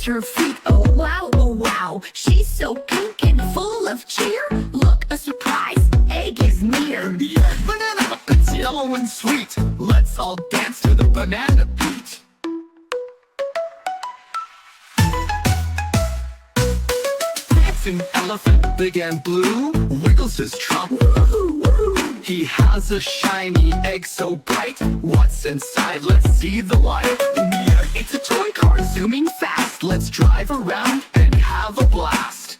stomps her feet. Oh wow, oh wow, she's so pink and full of cheer. Look, a surprise, egg is near. The egg banana, it's yellow and sweet. Let's all dance to the banana beat. Dancing elephant, big and blue, wiggles his trunk. He has a shiny egg so bright. What's inside? Let's see the light. Yeah, it's a toy car zooming fast. Let's drive around and have a blast.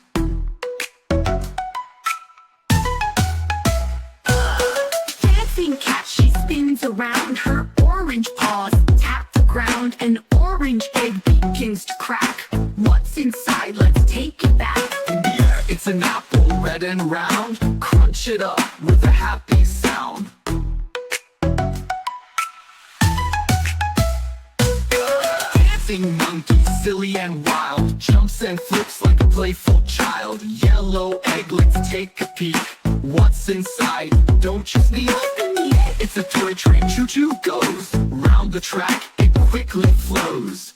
Dancing cat, she spins around. Her orange paws tap the ground. An orange egg begins to crack. What's inside? Let's take it back. Yeah, it's an apple, red and round. Crunch it up with a happy sound. Dancing monkey, silly and wild, jumps and flips like a playful child. Yellow egg, let's take a peek. What's inside? Don't you sneak? It's a toy train, choo-choo goes. Round the track, it quickly flows.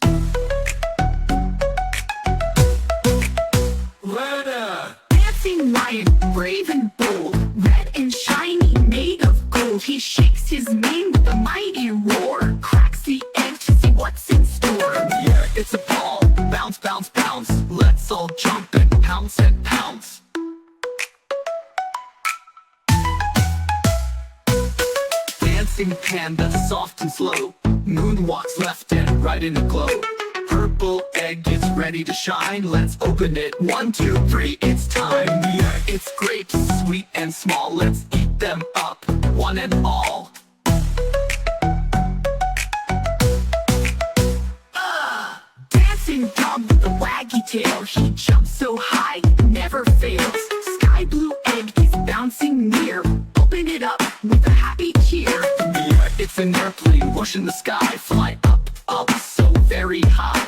Dancing lion, brave and bold, red and shiny, made of gold. He shakes his mane with a mighty roar, cracks the egg to see what's in store. Yeah, it's a ball, bounce, bounce, bounce. Let's all jump and pounce and pounce. Dancing panda, soft and slow, moonwalks left and right in a glow. Purple egg is ready to shine. Let's open it. 1, 2, 3, it's time. Yeah, it's grapes, sweet and small. Let's eat them up, one and all. Dancing dog with a waggy tail. He jumps so high, never fails. Sky blue egg is bouncing near. Open it up with a happy cheer. Yeah, it's an airplane, whoosh in the sky. Fly up, up, so very high.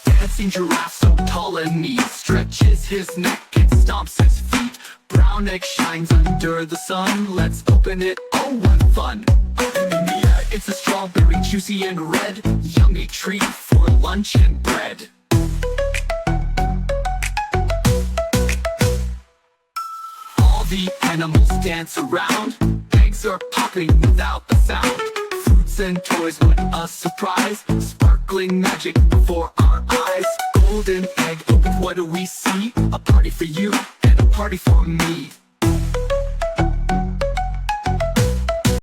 Dancing giraffe, so tall and neat, stretches his neck and stomps his feet. Brown egg shines under the sun. Let's open it, oh what fun. Yeah, it's a strawberry, juicy and red. Yummy treat for lunch and bread. All the animals dance around. Eggs are popping without a sound. Fruits and toys, what a surprise. Sparkling magic before our eyes. Golden egg, what do we see? A party for you and a party for me.